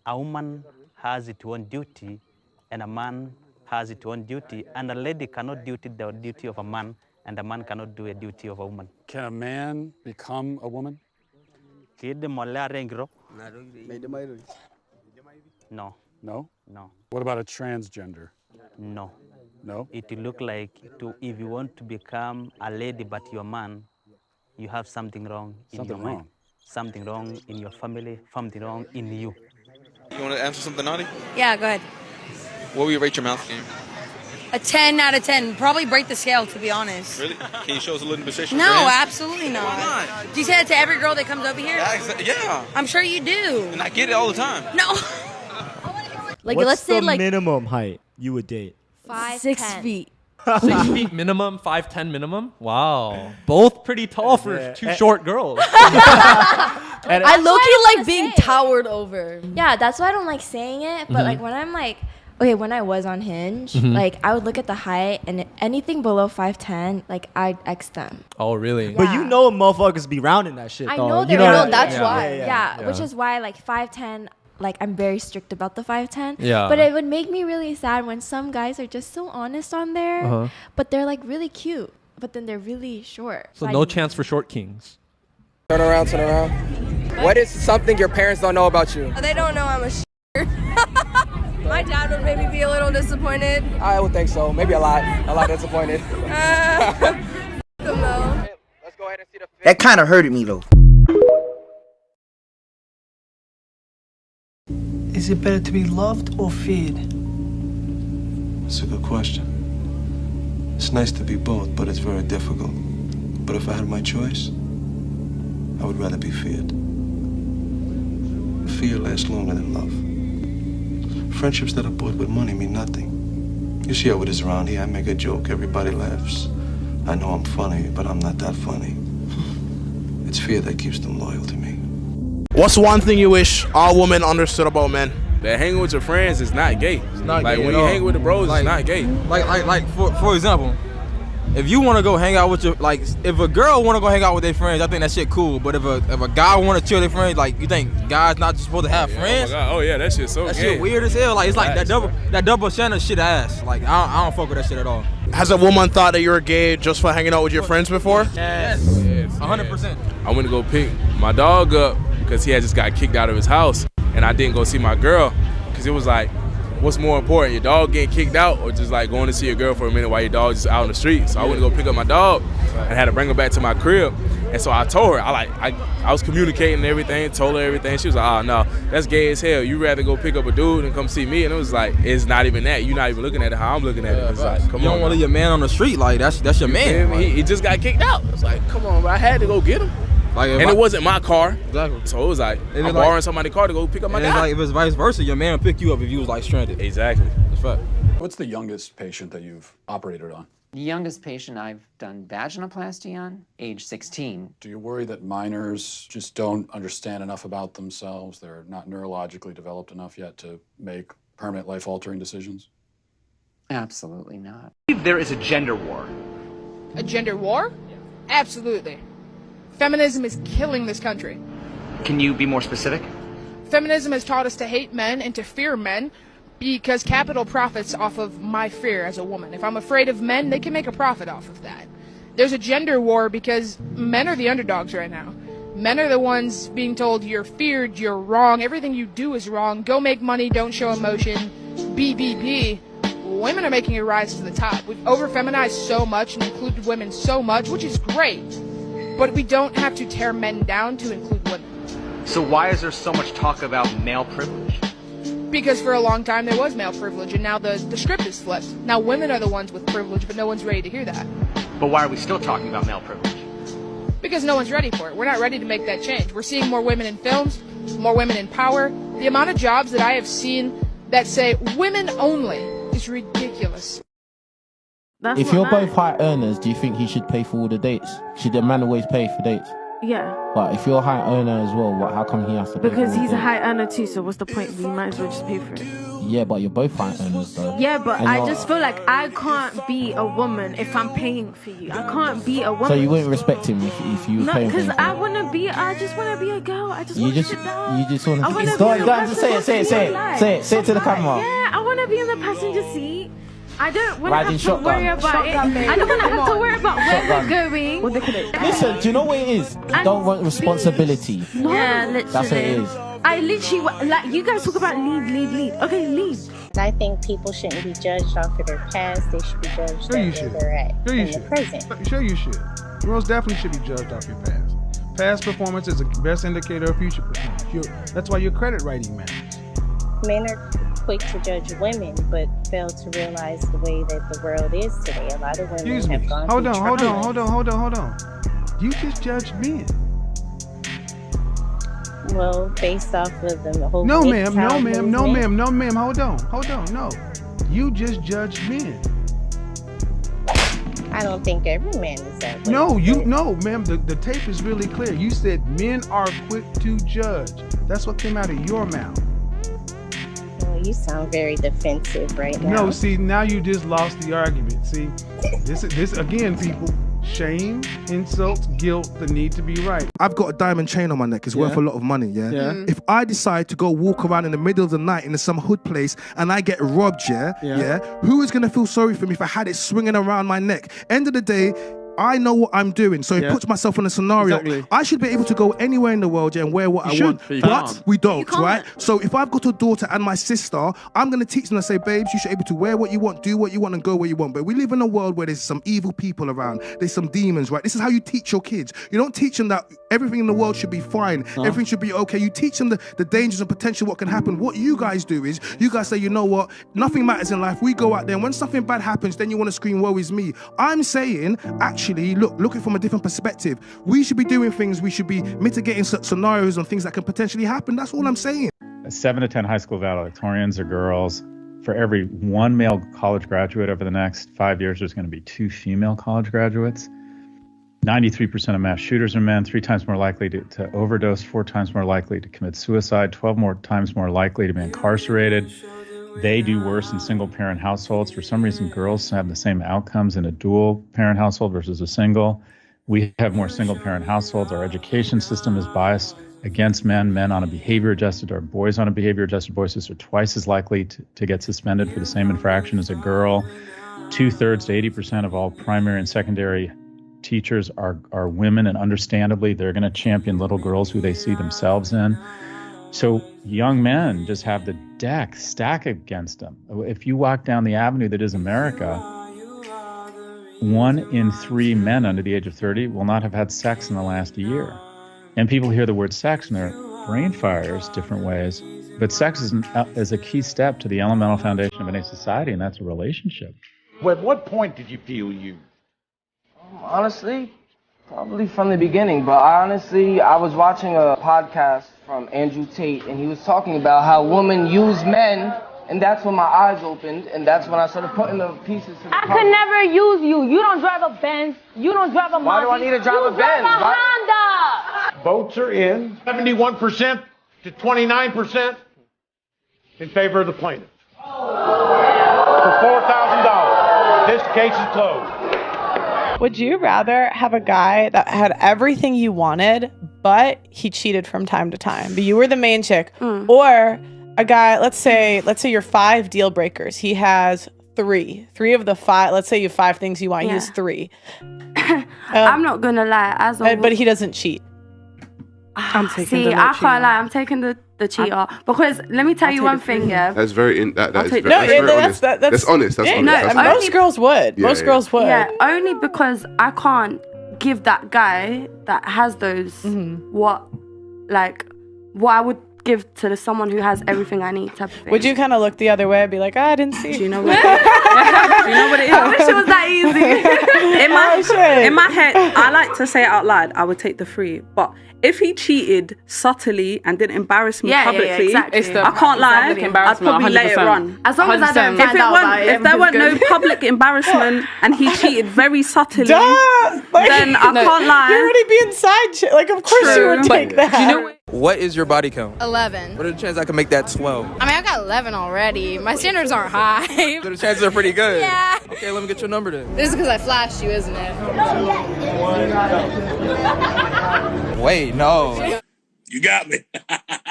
a woman has its own duty and a man has its own duty, and a lady cannot do the duty of a man, and a man cannot do a duty of a woman. Can a man become a woman? No. No? No. What about a transgender? No. No? It look like if you want to become a lady but you're a man, you have something wrong in your mind. Something wrong in your family, something wrong in you. You want to answer something naughty? Yeah, go ahead. What will you rate your mouth game? A 10 out of 10. Probably break the scale, to be honest. Really? Can you show us a little bit of No, absolutely not. Why not? Do you say that to every girl that comes over here? Yeah. I'm sure you do. And I get it all the time. No. Like, What's let's say the like minimum height you would date? 6 feet. 6 feet minimum, 5'10" minimum. Wow, both pretty tall for two short girls. I low-key like being towered over. Yeah, that's why I don't like saying it. But like when I'm like, okay, when I was on Hinge, like I would look at the height and anything below 5'10", like I'd X them. Oh, really? But you know motherfuckers be rounding that shit, I though. know You they're know rounding. That's yeah. why. Yeah, which is why like 5'10", like I'm very strict about the 5'10". Yeah. But it would make me really sad when some guys are just so honest on there, but they're like really cute, but then they're really short. So no chance for short kings. Turn around, turn around. What is something your parents don't know about you? They don't know I'm a My dad would maybe be a little disappointed. I would think so. Maybe a lot disappointed. Let's go ahead and see the fit. That kind of hurted me though. Is it better to be loved or feared? That's a good question. It's nice to be both, but it's very difficult. But if I had my choice, I would rather be feared. Fear lasts longer than love. Friendships that are bought with money mean nothing. You see how it is around here. I make a joke, everybody laughs. I know I'm funny, but I'm not that funny. It's fear that keeps them loyal to me. What's one thing you wish all women understood about men? That hanging with your friends is not gay. It's not like gay when at you all. hang with the bros, it's not gay. For example, if you want to go hang out with your, like, if a girl want to go hang out with their friends, I think that shit cool. But if a guy want to chill with their friends, like, you think guys not just supposed to have friends? Oh my God. Oh yeah, that shit's so That gay. shit weird as hell. Like, it's like that double standard shit ass. Like, I don't fuck with that shit at all. Has a woman thought that you were gay just for hanging out with your friends before? Yes. 100%. I went to go pick my dog up because he had just got kicked out of his house, and I didn't go see my girl because it was like, what's more important, your dog getting kicked out or just like going to see your girl for a minute while your dog's just out on the street? So I went to go pick up my dog and had to bring her back to my crib. And so I told her, I was communicating everything, told her everything. She was like, oh no, that's gay as hell. You rather go pick up a dude and come see me? And it was like, it's not even that. You're not even looking at it how I'm looking at it. It's like, come on. You don't want to leave your man on the street. Like, that's your man. He just got kicked out. It's like, come on, but I had to go get him. Like, and it wasn't my car. Exactly. So it was like, I'm borrowing somebody's car to go pick up my guy. It's like, if it's vice versa, your man will pick you up if you was like stranded. Exactly. That's fact. What's the youngest patient that you've operated on? The youngest patient I've done vaginoplasty on, age 16. Do you worry that minors just don't understand enough about themselves? They're not neurologically developed enough yet to make permanent life-altering decisions? Absolutely not. There is a gender war. A gender war? Absolutely. Feminism is killing this country. Can you be more specific? Feminism has taught us to hate men and to fear men because capital profits off of my fear as a woman. If I'm afraid of men, they can make a profit off of that. There's a gender war because men are the underdogs right now. Men are the ones being told you're feared, you're wrong, everything you do is wrong, go make money, don't show emotion, BBB. Women are making a rise to the top. We've over-feminized so much and included women so much, which is great. But we don't have to tear men down to include women. So why is there so much talk about male privilege? Because for a long time there was male privilege, and now the script is flipped. Now women are the ones with privilege, but no one's ready to hear that. But why are we still talking about male privilege? Because no one's ready for it. We're not ready to make that change. We're seeing more women in films, more women in power. The amount of jobs that I have seen that say women only is ridiculous. If you're both high earners, do you think he should pay for all the dates? Should the man always pay for dates? Yeah. But if you're a high earner as well, how come he has to pay Because for he's a everything? high earner too, so what's the point? You might as well just pay for it. Yeah, but you're both high earners though. Yeah, but And I you're- just feel like I can't be a woman if I'm paying for you. I can't be a woman. So you wouldn't respect him if you were No, paying for because him? I just want to be a girl. I just want to sit down. You just want I to. wanna Go be on, in go the on, just say it, say it, say it, say it to the camera. Yeah, I want to be in the passenger seat. I don't want to Riding have to shotgun. worry about it. Shotgun, baby. I don't want to have to worry about where Shotgun. we're going. Listen, do you know what it is? You don't want responsibility. Yeah, literally. That's what it is. I literally, like, you guys talk about lead. Okay, lead. I think people shouldn't be judged off of their past. They should be judged off where they're at in the present. Sure you should. You most definitely should be judged off your past. Past performance is the best indicator of future performance. That's why your credit rating matters. Men are quick to judge women, but fail to realize the way that the world is today. A lot of women have gone Hold through on. trauma. You just judged men. Well, based off of the whole No, mixed ma'am. child movement. Hold on. No. You just judged men. I don't think every man is that way. No, ma'am. The tape is really clear. You said men are quick to judge. That's what came out of your mouth. Well, you sound very defensive right now. No, see, now you just lost the argument. See, this again, people. Shame, insults, guilt, the need to be right. I've got a diamond chain on my neck. It's worth a lot of money, yeah? If I decide to go walk around in the middle of the night in some hood place and I get robbed, who is going to feel sorry for me if I had it swinging around my neck? End of the day, I know what I'm doing, so it puts myself in a scenario. Exactly. I should be able to go anywhere in the world and wear what I want, but we don't, right? So if I've got a daughter and my sister, I'm going to teach them and say, babes, you should be able to wear what you want, do what you want, and go where you want. But we live in a world where there's some evil people around. There's some demons, right? This is how you teach your kids. You don't teach them that everything in the world should be fine. Everything should be okay. You teach them the dangers and potential what can happen. What you guys do is, you guys say, you know what? Nothing matters in life. We go out there, and when something bad happens, then you want to scream, woe is me. I'm saying, actually, look at it from a different perspective. We should be doing things. We should be mitigating scenarios on things that can potentially happen. That's all I'm saying. 7 to 10 high school valedictorians are girls. For every one male college graduate over the next 5 years, there's going to be 2 female college graduates. 93% of mass shooters are men, 3 times more likely to overdose, 4 times more likely to commit suicide, 12 more times more likely to be incarcerated. They do worse in single-parent households. For some reason, girls have the same outcomes in a dual-parent household versus a single. We have more single-parent households. Our education system is biased against men. Men on a behavior-adjusted or boys on a behavior-adjusted basis are twice as likely to get suspended for the same infraction as a girl. 2/3 to 80% of all primary and secondary teachers are women, and understandably, they're going to champion little girls who they see themselves in. So young men just have the deck stacked against them. If you walk down the avenue that is America, 1 in 3 men under the age of 30 will not have had sex in the last year. And people hear the word sex and their brain fires different ways. But sex is a key step to the elemental foundation of any society, and that's a relationship. Well, at what point did you feel you? Honestly, probably from the beginning, but I was watching a podcast from Andrew Tate, and he was talking about how women use men, and that's when my eyes opened, and that's when I started putting the pieces to the I could never use you. You don't drive a Benz. You don't drive a Mazda. Why do I need to drive a Benz? You drive a Honda. Votes are in 71% to 29% in favor of the plaintiff. For $4,000. This case is closed. Would you rather have a guy that had everything you wanted, but he cheated from time to time, but you were the main chick, or a guy, let's say you're 5 deal breakers. He has 3 of the 5. Let's say you have 5 things you want. He has 3. I'm not gonna lie, but he doesn't cheat. I'm taking I can't lie. I'm taking the cheater because let me tell you one thing. Yeah, That's very that's honest. That's honest. That's honest. No, That's most honest. girls would. Yeah, Most girls would. Yeah, only because I can't give that guy that has those what I would give to someone who has everything I need type of thing. Would you kind of look the other way and be like, I didn't see? Do you know what? Do you know what it is? I wish it was that easy. In my head, I like to say it out loud. I would take the 3, but if he cheated subtly and didn't embarrass me publicly, exactly. I can't lie. I'd probably let it run. As long as I don't find out about it, if there weren't no public embarrassment and he cheated very subtly, then I can't lie. You're already being side like, of course you would take that. Do you know what is your body count? 11. What are the chances I can make that 12? I mean, I got 11 already. My standards aren't high. So the chances are pretty good. Yeah. Okay, let me get your number then. This is because I flashed you, isn't it? Wait, no. You got me.